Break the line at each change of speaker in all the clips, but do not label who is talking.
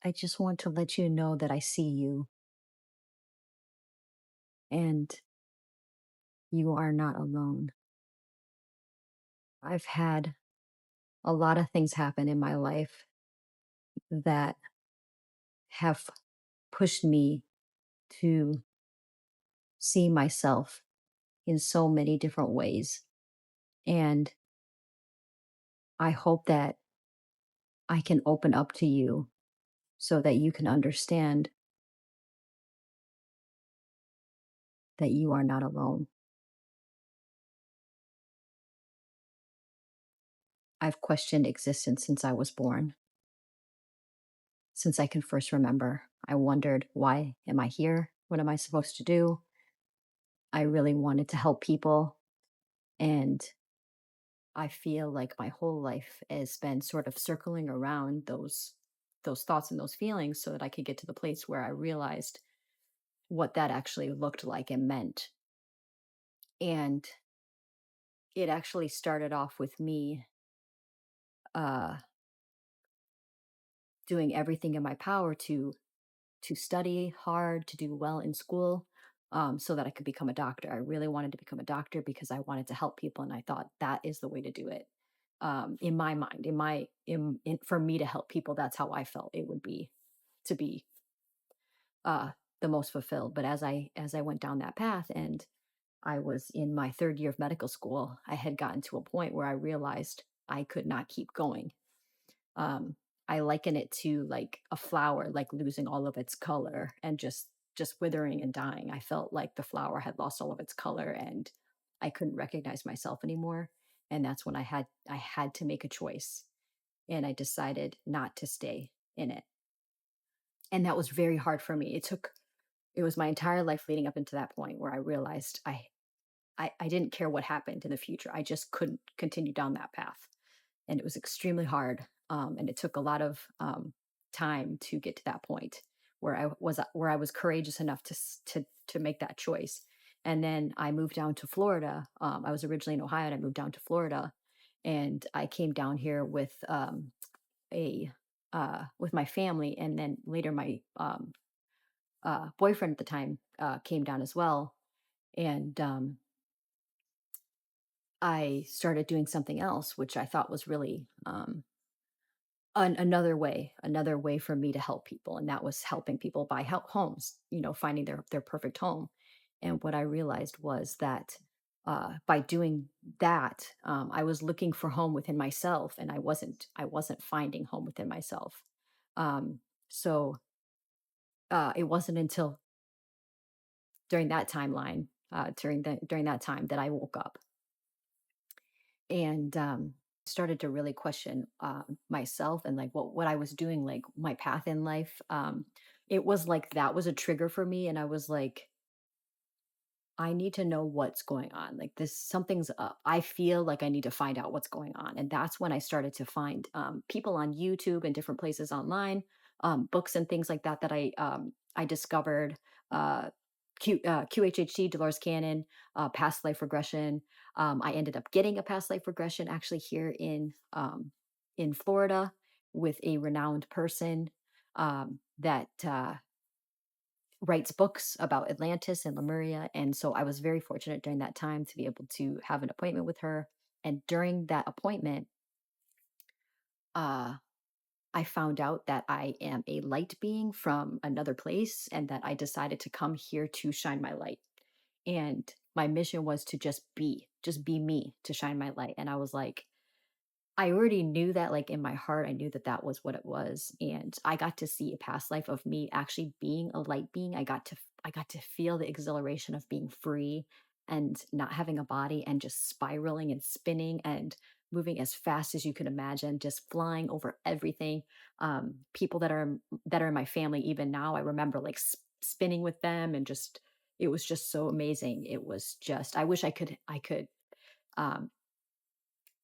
I just want to let you know that I see you and you are not alone. I've had a lot of things happen in my life that have pushed me to see myself in so many different ways. And I hope that I can open up to you so that you can understand that you are not alone. I've questioned existence since I was born, since I can first remember. I wondered, why am I here? What am I supposed to do? I really wanted to help people. And I feel like my whole life has been sort of circling around those thoughts and those feelings so that I could get to the place where I realized what that actually looked like and meant. And it actually started off with me uh, doing everything in my power to study hard, to do well in school, so that I could become a doctor. I really wanted to become a doctor because I wanted to help people, and I thought that is the way to do it. In my mind, for me to help people, that's how I felt it would be to be uh, the most fulfilled. But as I went down that path, and I was in my third year of medical school, I had gotten to a point where I realized I could not keep going. um, I liken it to like a flower, like losing all of its color and just withering and dying. I felt like the flower had lost all of its color and I couldn't recognize myself anymore. And that's when I had to make a choice, and I decided not to stay in it. And that was very hard for me. It was my entire life leading up into that point where I realized I didn't care what happened in the future. I just couldn't continue down that path, and it was extremely hard. And it took a lot of time to get to that point where I was courageous enough to make that choice. And then I moved down to Florida. I was originally in Ohio, and I moved down to Florida, and I came down here a with my family, and then later my boyfriend at the time came down as well. And I started doing something else, which I thought was really another way for me to help people, and that was helping people buy homes, finding their perfect home. And what I realized was that by doing that, I was looking for home within myself, and I wasn't finding home within myself. So it wasn't until during that timeline, during that time, that I woke up and started to really question myself and like what I was doing, like my path in life. It was like that was a trigger for me, and I was like, I need to know what's going on. Like this, something's up. I feel like I need to find out what's going on, and that's when I started to find people on YouTube and different places online, books and things like that that I discovered. Uh, QHHT, Dolores Cannon, past life regression. I ended up getting a past life regression actually here in Florida with a renowned person that writes books about Atlantis and Lemuria. And so I was very fortunate during that time to be able to have an appointment with her. And during that appointment, uh, I found out that I am a light being from another place, and that I decided to come here to shine my light. And my mission was to just be me, to shine my light. And I was like, I already knew that, like, in my heart, I knew that that was what it was, and I got to see a past life of me actually being a light being. I got to feel the exhilaration of being free and not having a body and just spiraling and spinning and moving as fast as you could imagine, just flying over everything. People that are in my family even now, I remember, like, spinning with them, and just it was just so amazing. It was just um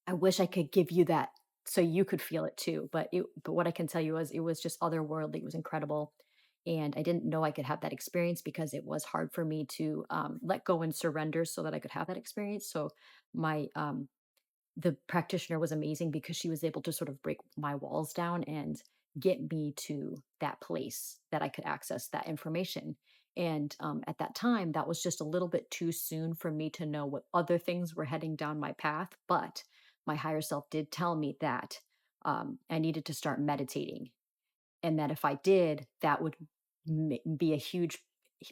I wish I could give you that so you could feel it too, but what I can tell you is it was just otherworldly, it was incredible, and I didn't know I could have that experience because it was hard for me to, let go and surrender so that I could have that experience. So my, the practitioner was amazing because she was able to sort of break my walls down and get me to that place that I could access that information. And at that time, that was just a little bit too soon for me to know what other things were heading down my path. But my higher self did tell me that I needed to start meditating, and that if I did, that would be a huge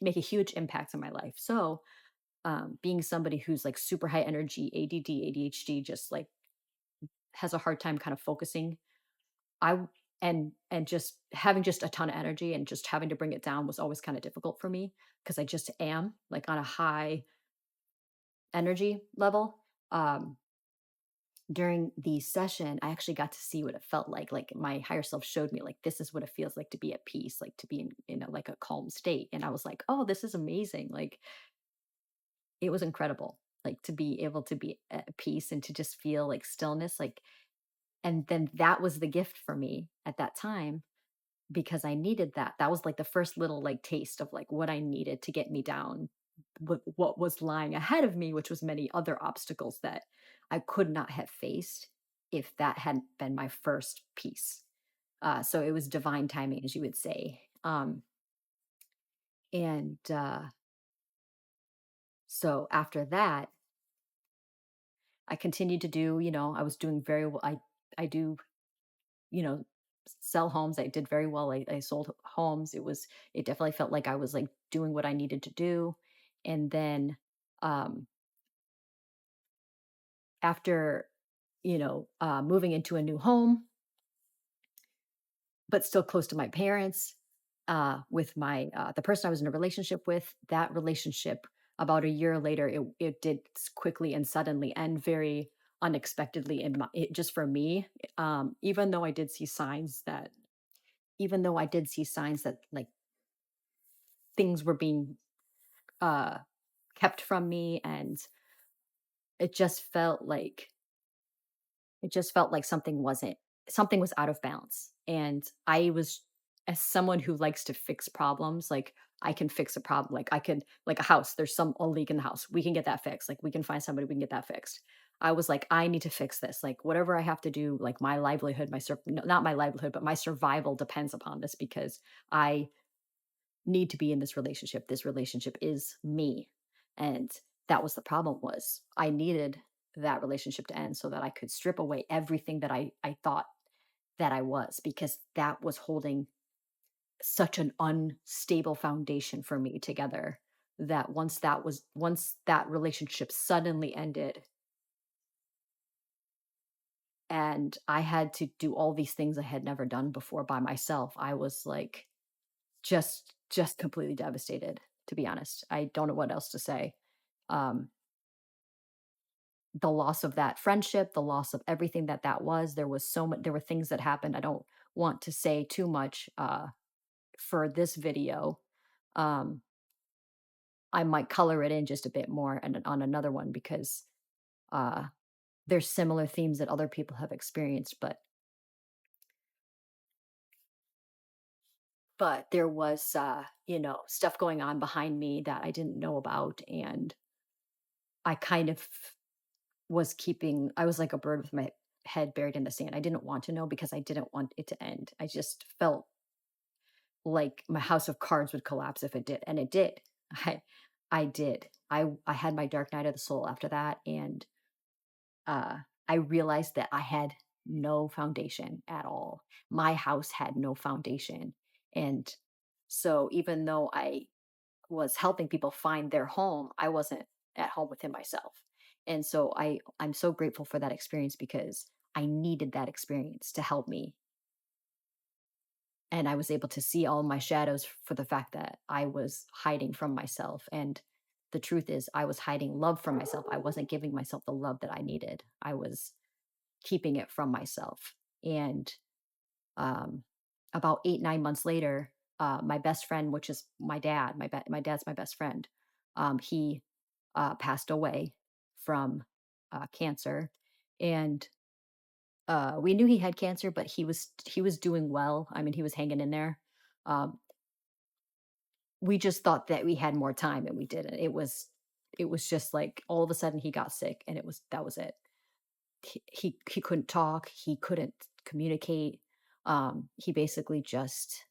make a huge impact on my life. So, being somebody who's like super high energy, ADD, ADHD, just like has a hard time kind of focusing, I w and just having just a ton of energy and just having to bring it down was always kinda difficult for me because I just am, like, on a high energy level. Um, During the session, I actually got to see what it felt like, my higher self showed me, like, this is what it feels like to be at peace, like, to be in a, like, a calm state, and I was like, "Oh, this is amazing," like, it was incredible, like, to be able to be at peace and to just feel, like, stillness, like, and then that was the gift for me at that time because I needed that. That was like the first little like taste of like what I needed to get me down what was lying ahead of me, which was many other obstacles that I could not have faced if that hadn't been my first piece. So it was divine timing, as you would say. And So after that, I continued to do, I was doing very well. I do, sell homes. I did very well. I sold homes. It definitely felt like I was like doing what I needed to do. And then um after, moving into a new home, but still close to my parents, with my the person I was in a relationship with, that relationship about a year later, it did quickly and suddenly end very unexpectedly just for me. Even though I did see signs that even though I did see signs that like things were being uh kept from me, and it just felt like something was out of balance. And I was, as someone who likes to fix problems, like I can fix a problem. Like I could, like a house, there's a leak in the house. We can get that fixed. Like we can find somebody, we can get that fixed. I was like, I need to fix this. Like whatever I have to do, like my livelihood, no, not my livelihood, but my survival depends upon this because I need to be in this relationship. This relationship is me. And that was the problem, was I needed that relationship to end so that I could strip away everything that I thought that I was, because that was holding such an unstable foundation for me together, that once that relationship suddenly ended and I had to do all these things I had never done before by myself, I was like just completely devastated, to be honest. I don't know what else to say. Um, the loss of that friendship, the loss of everything that was, there were things that happened. I don't want to say too much for this video. Um, I might color it in just a bit more and on another one because uh, there's similar themes that other people have experienced, but there was stuff going on behind me that I didn't know about, and I kind of I was like a bird with my head buried in the sand. I didn't want to know because I didn't want it to end. I just felt like my house of cards would collapse if it did, and it did. I I did. I had my dark night of the soul after that, and uh I realized that I had no foundation at all. My house had no foundation. And so even though I was helping people find their home, I wasn't at home within myself. And so I'm so grateful for that experience because I needed that experience to help me. And I was able to see all my shadows for the fact that I was hiding from myself. And the truth is, I was hiding love from myself. I wasn't giving myself the love that I needed. I was keeping it from myself. And um, about 8, 9 months later, my best friend, which is my dad, my dad's my best friend, he passed away from cancer. And we knew he had cancer, but he was doing well. I mean, he was hanging in there. Um, we just thought that we had more time, and we didn't. It was just like all of a sudden he got sick, and that was it. He couldn't talk. He couldn't communicate. He basically just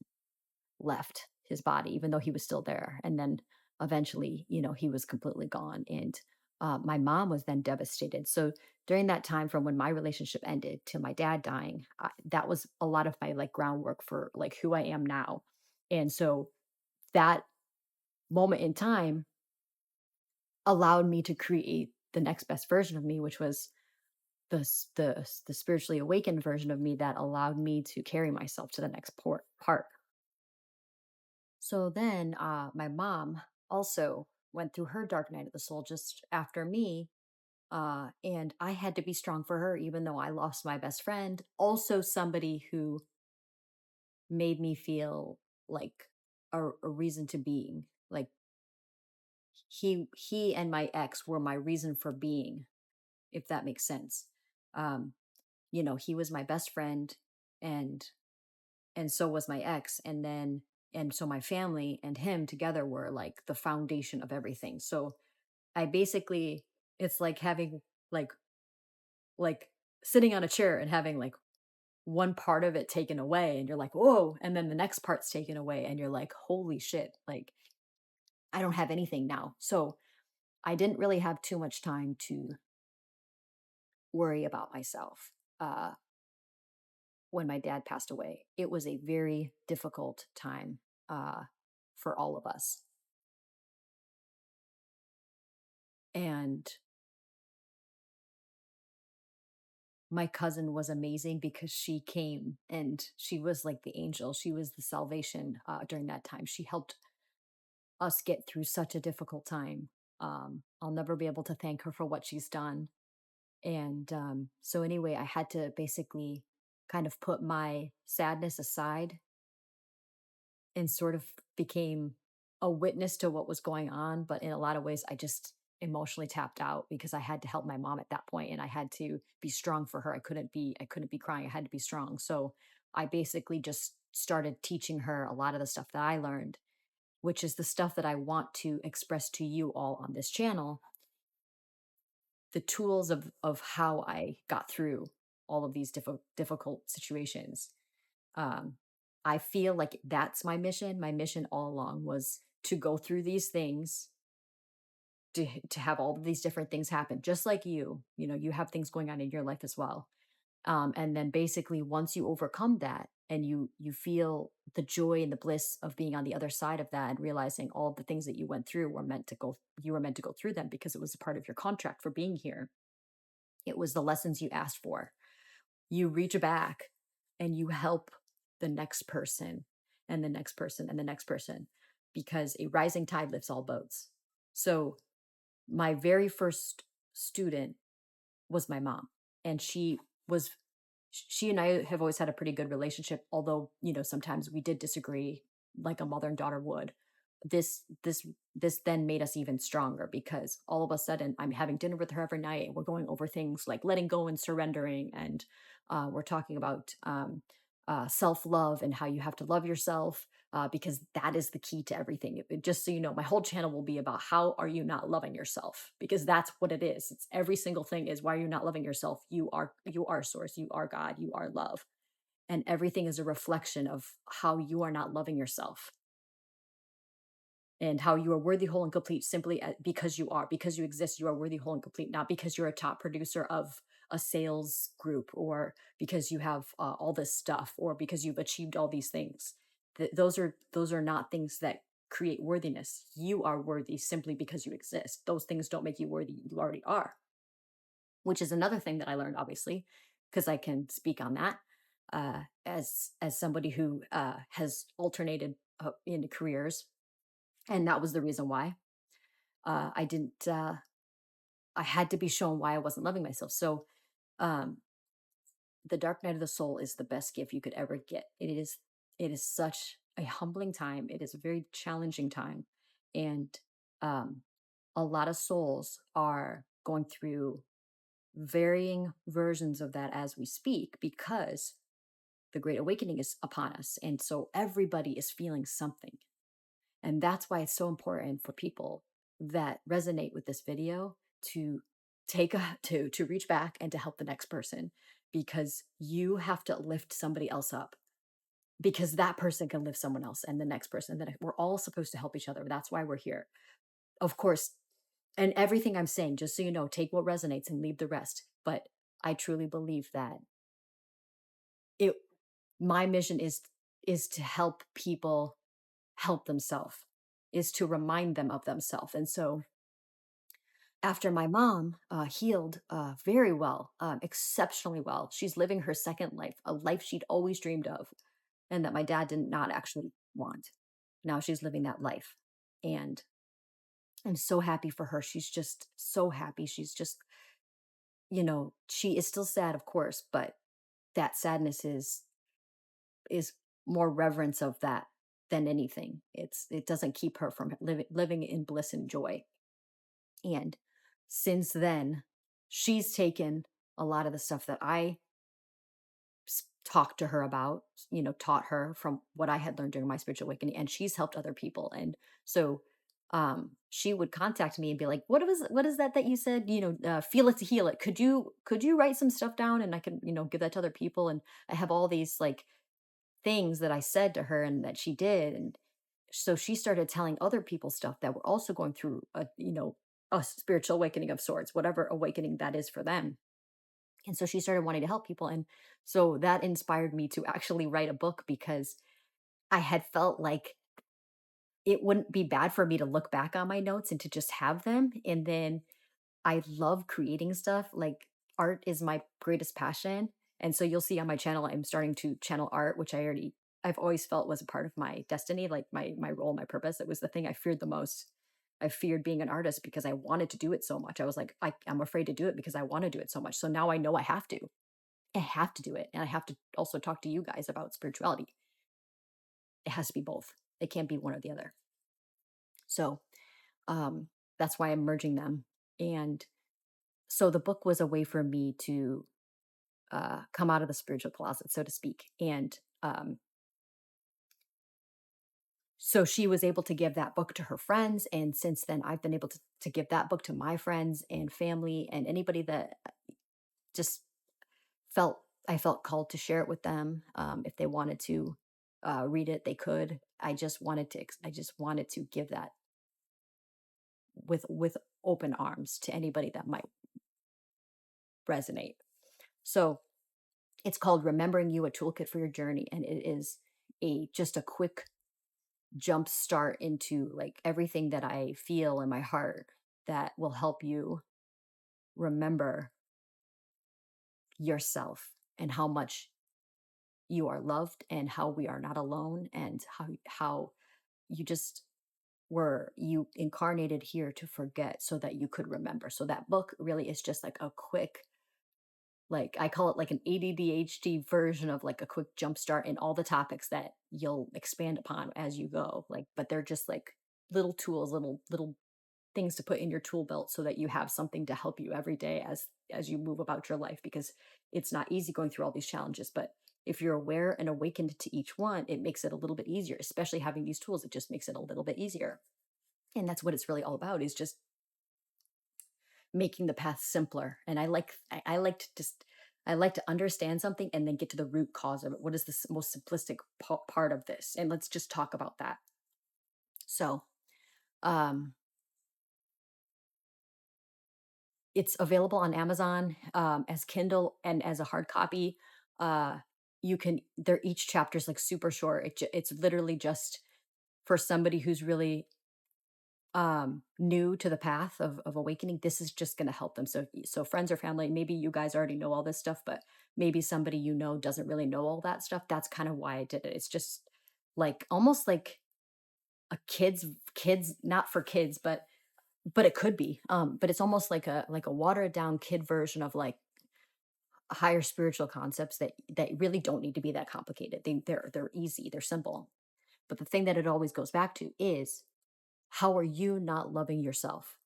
left his body, even though he was still there. And then eventually, he was completely gone. And my mom was then devastated. So during that time, from when my relationship ended to my dad dying, that was a lot of my like groundwork for like who I am now. And so that moment in time allowed me to create the next best version of me, which was the spiritually awakened version of me that allowed me to carry myself to the next part. So then, my mom also went through her dark night of the soul just after me. And I had to be strong for her, even though I lost my best friend. Also, somebody who made me feel like a reason to being. Like he and my ex were my reason for being, if that makes sense. Um, he was my best friend, and so was my ex, and so my family and him together were like the foundation of everything. So I basically, it's like having like like sitting on a chair and having like one part of it taken away, and you're like, whoa, and then the next part's taken away and you're like, holy shit, like I don't have anything now. So I didn't really have too much time to worry about myself. When my dad passed away, it was a very difficult time, uh, for all of us. And my cousin was amazing because she came and she was like the angel. She was the salvation during that time. She helped us get through such a difficult time. I'll never be able to thank her for what she's done. And so, anyway, I had to basically kind of put my sadness aside and sort of became a witness to what was going on. But in a lot of ways, I just emotionally tapped out because I had to help my mom at that point, and I had to be strong for her. I couldn't be crying. I had to be strong. So I basically just started teaching her a lot of the stuff that I learned, which is the stuff that I want to express to you all on this channel, the tools of how I got through all of these difficult situations. um, I feel like that's my mission. My mission all along was to go through these things, to have all of these different things happen, just like you have things going on in your life as well. And then basically once you overcome that and you feel the joy and the bliss of being on the other side of that and realizing all of the things that you went through you were meant to go through them because it was a part of your contract for being here. It was the lessons you asked for. You reach back and you help the next person and the next person and the next person, because a rising tide lifts all boats. So my very first student was my mom, and was she and I have always had a pretty good relationship, although, sometimes we did disagree like a mother and daughter would. This then made us even stronger because all of a sudden I'm having dinner with her every night and we're going over things like letting go and surrendering, and we're talking about self-love and how you have to love yourself, because that is the key to everything. Just so you know, my whole channel will be about how are you not loving yourself, because that's what it is. It's every single thing is, why are you not loving yourself? You are source, you are God, you are love, and everything is a reflection of how you are not loving yourself, and how you are worthy, whole, and complete simply because you exist. You are worthy, whole, and complete, not because you're a top producer of a sales group, or because you have all this stuff, or because you've achieved all these things. Those are not things that create worthiness. You are worthy simply because you exist. Those things don't make you worthy. You already are, which is another thing that I learned, obviously, because I can speak on that, as somebody who has alternated into careers, and that was the reason why I didn't. I had to be shown why I wasn't loving myself. So, um, the dark night of the soul is the best gift you could ever get. It is such a humbling time. It is a very challenging time, and um, a lot of souls are going through varying versions of that as we speak, because the great awakening is upon us, and so everybody is feeling something. And that's why it's so important for people that resonate with this video to to reach back and to help the next person, because you have to lift somebody else up. because that person can lift someone else and the next person. Then we're all supposed to help each other. That's why we're here. Of course, and everything I'm saying, just so you know, take what resonates and leave the rest. But I truly believe that it my mission is to help people help themselves, is to remind them of themselves. And so after my mom healed very well, exceptionally well, she's living her second life, a life she'd always dreamed of, and that my dad did not actually want. Now she's living that life. And I'm so happy for her. She's just so happy. She's just, she is still sad, of course, but that sadness is more reverence of that than anything. It doesn't keep her from living in bliss and joy. And since then, she's taken a lot of the stuff that I talked to her about, taught her from what I had learned during my spiritual awakening, and she's helped other people. And so she would contact me and be like, what is that you said, feel it to heal it. Could you write some stuff down and I can, give that to other people? And I have all these like things that I said to her and that she did. And so she started telling other people stuff that were also going through a spiritual awakening of sorts, whatever awakening that is for them. And so she started wanting to help people. And so that inspired me to actually write a book because I had felt like it wouldn't be bad for me to look back on my notes and to just have them. And then I love creating stuff. Like art is my greatest passion. And so you'll see on my channel, I'm starting to channel art, which I've always felt was a part of my destiny, like my role, my purpose. It was the thing I feared the most. I feared being an artist because I wanted to do it so much. I was like, I'm afraid to do it because I want to do it so much. So now I know I have to. I have to do it. And I have to also talk to you guys about spirituality. It has to be both. It can't be one or the other. So um, that's why I'm merging them. And so the book was a way for me to come out of the spiritual closet, so to speak. And so she was able to give that book to her friends. And since then, I've been able to give that book to my friends and family and anybody that just felt I felt called to share it with them. If they wanted to read it, they could. I just wanted to give that with open arms to anybody that might resonate. So it's called Remembering You, a Toolkit for Your Journey. And it is just a quick jump start into like everything that I feel in my heart that will help you remember yourself and how much you are loved and how we are not alone and how you just you incarnated here to forget so that you could remember. So that book really is just like a quick, like I call it like an ADDHD version of like a quick jump start in all the topics that you'll expand upon as you go. Like, but they're just like little tools, little things to put in your tool belt so that you have something to help you every day as you move about your life, because it's not easy going through all these challenges. But if you're aware and awakened to each one, it makes it a little bit easier. Especially having these tools, it just makes it a little bit easier. And that's what it's really all about, is just making the path simpler. And I like to just I like to understand something and then get to the root cause of it. What is the most simplistic part of this? And let's just talk about that. So um it's available on Amazon as Kindle and as a hard copy. Uh, they're each chapter's like super short. It's literally just for somebody who's really new to the path of awakening. This is just going to help them. So friends or family, maybe you guys already know all this stuff, but maybe somebody doesn't really know all that stuff. That's kind of why I did it. It's just like almost like a kids not for kids, but it could be. But it's almost like a watered down kid version of like higher spiritual concepts that really don't need to be that complicated. They're easy, they're simple. But the thing that it always goes back to is, how are you not loving yourself?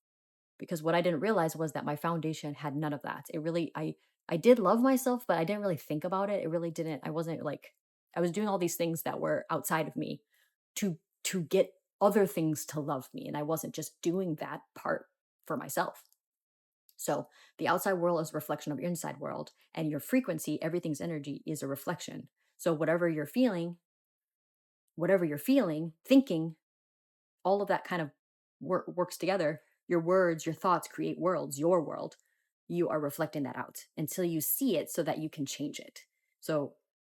Because what I didn't realize was that my foundation had none of that. It really I did love myself, but I didn't really think about it. It really didn't. I wasn't like I was doing all these things that were outside of me to get other things to love me, and I wasn't just doing that part for myself. So the outside world is a reflection of your inside world, and your frequency, everything's energy, is a reflection. So whatever you're feeling, whatever you're feeling, thinking, all of that kind of works together. Your words, your thoughts create worlds, your world. You are reflecting that out until you see it so that you can change it. So,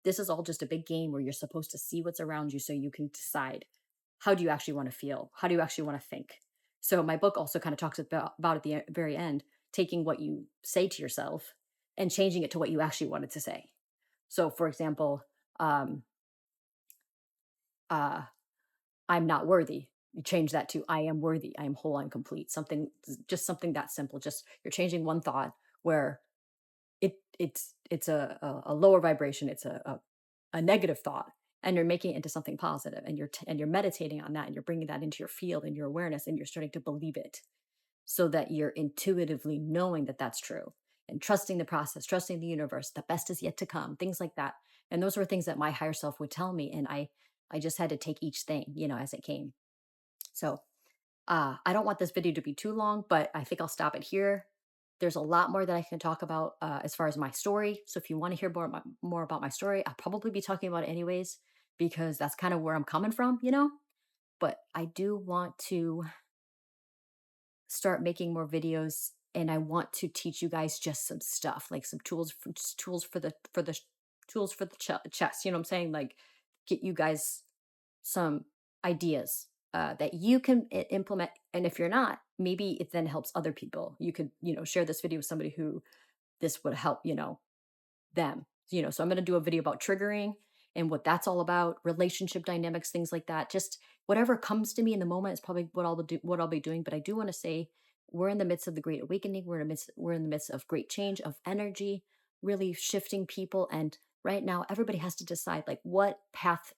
this is all just a big game where you're supposed to see what's around you so you can decide, how do you actually want to feel? How do you actually want to think? So, my book also kind of talks about at the very end, taking what you say to yourself and changing it to what you actually wanted to say. So, for example, um, uh, I'm not worthy. You change that to I am worthy. I am whole. I'm complete. Something, just something that simple. Just you're changing one thought where it's a lower vibration. It's a negative thought, and you're making it into something positive, and you're meditating on that, and you're bringing that into your field and your awareness, and you're starting to believe it, so that you're intuitively knowing that that's true, and trusting the process, trusting the universe. The best is yet to come. Things like that, and those were things that my higher self would tell me, and I just had to take each thing, as it came. So, I don't want this video to be too long, but I think I'll stop it here. There's a lot more that I can talk about as far as my story. So if you want to hear more about my story, I'll probably be talking about it anyways, because that's kind of where I'm coming from. But I do want to start making more videos, and I want to teach you guys just some stuff, like some tools, just tools for the chest. You know what I'm saying? Like, get you guys some ideas that you can implement. And if you're not, maybe it then helps other people. You could, share this video with somebody who this would help, them. So I'm going to do a video about triggering and what that's all about, relationship dynamics, things like that. Just whatever comes to me in the moment is probably what I'll be doing. But I do want to say we're in the midst of the great awakening. We're in the midst of great change, of energy, really shifting people. And right now, everybody has to decide, like, what path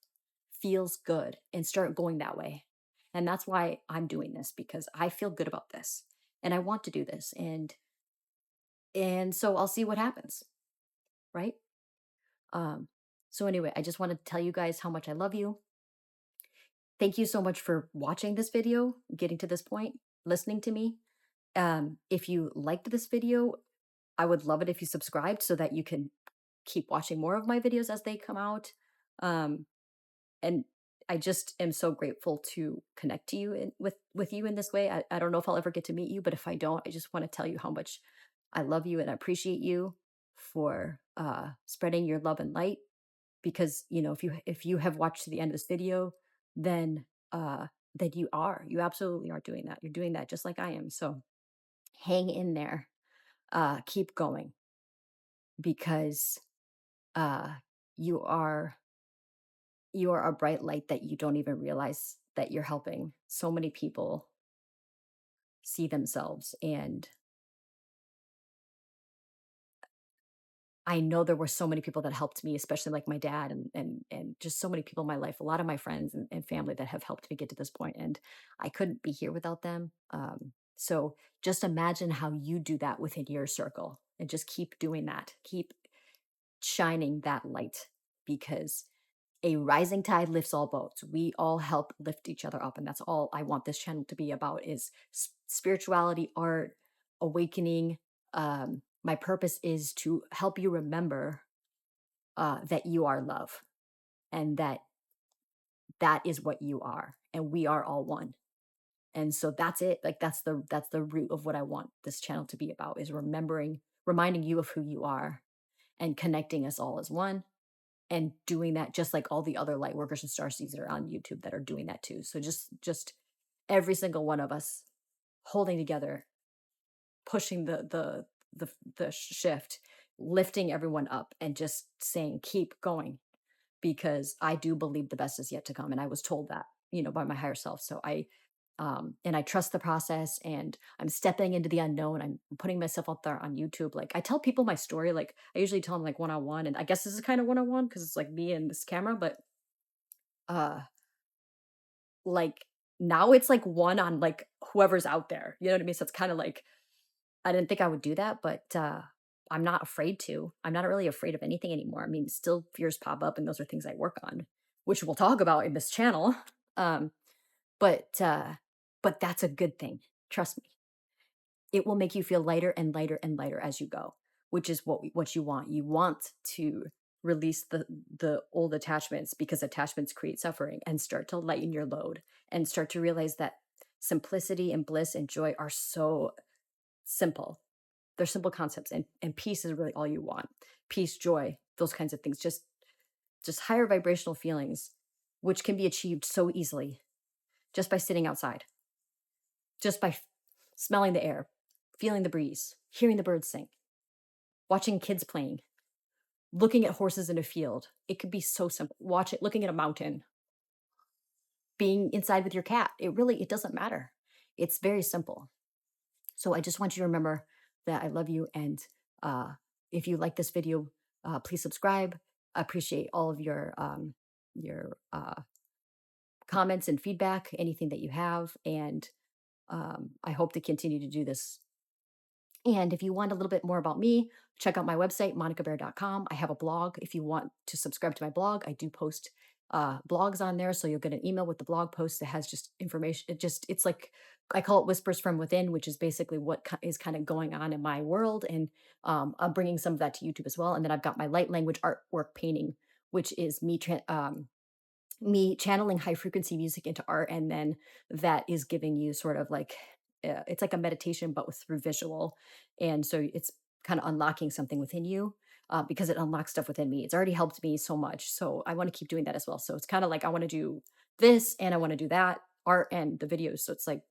feels good and start going that way. And that's why I'm doing this, because I feel good about this and I want to do this. And so I'll see what happens, right? Um so anyway, I just want to tell you guys how much I love you. Thank you so much for watching this video, getting to this point, listening to me. If you liked this video, I would love it if you subscribed so that you can keep watching more of my videos as they come out. Um, and I just am so grateful to connect to you with you in this way. I don't know if I'll ever get to meet you, but if I don't, I just want to tell you how much I love you and I appreciate you for spreading your love and light. Because if you have watched to the end of this video, then then you absolutely are doing that. You're doing that just like I am. So hang in there, keep going, because uh, you are you are a bright light that you don't even realize that you're helping so many people see themselves. And I know there were so many people that helped me, especially like my dad, and just so many people in my life, a lot of my friends and family that have helped me get to this point. And I couldn't be here without them. So just imagine how you do that within your circle, and just keep doing that. Keep shining that light, because a rising tide lifts all boats. We all help lift each other up, and that's all I want this channel to be about: is spirituality, art, awakening. My purpose is to help you remember that you are love, and that is what you are, and we are all one. And so that's it. Like, that's the root of what I want this channel to be about: is reminding you of who you are, and connecting us all as one, and doing that just like all the other light workers and starseeds that are on YouTube that are doing that too. So just every single one of us holding together, pushing the shift, lifting everyone up, and just saying keep going, because I do believe the best is yet to come, and I was told that, by my higher self. So I trust the process, and I'm stepping into the unknown. I'm putting myself out there on YouTube. Like, I tell people my story, like I usually tell them like one on one, and I guess this is kind of one on one because it's like me and this camera, but uh like now it's like one on like whoever's out there. You know what I mean? So it's kind of like I didn't think I would do that, but I'm not afraid to. I'm not really afraid of anything anymore. I mean, still fears pop up, and those are things I work on, which we'll talk about in this channel. Um, but that's a good thing. Trust me. It will make you feel lighter and lighter and lighter as you go, which is what you want. You want to release the old attachments because attachments create suffering and start to lighten your load and start to realize that simplicity and bliss and joy are so simple. They're simple concepts and peace is really all you want. Peace, joy, those kinds of things. Just higher vibrational feelings which can be achieved so easily just by sitting outside, just by smelling the air, feeling the breeze, hearing the birds sing, watching kids playing, looking at horses in a field. It could be so simple. Watch it, looking at a mountain, being inside with your cat. It doesn't matter. It's very simple. So I just want you to remember that I love you. And uh, if you like this video, please subscribe. I appreciate all of your comments and feedback, anything that you have. And I hope to continue to do this. And if you want a little bit more about me, check out my website, monicabear.com. I have a blog. If you want to subscribe to my blog, I do post blogs on there. So you'll get an email with the blog post that has just information. It's like, I call it Whispers from Within, which is basically what is kind of going on in my world. And I'm bringing some of that to YouTube as well. And then I've got my light language artwork painting, which is me channeling high frequency music into art, and then that is giving you sort of like it's like a meditation but with through visual, and so it's kind of unlocking something within you, because it unlocks stuff within me. It's already helped me so much, so I want to keep doing that as well. So it's kind of like I want to do this and I want to do that art and the videos, so it's like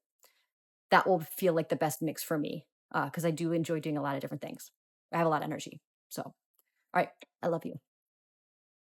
that will feel like the best mix for me, because I do enjoy doing a lot of different things. I have a lot of energy. So all right, I love you.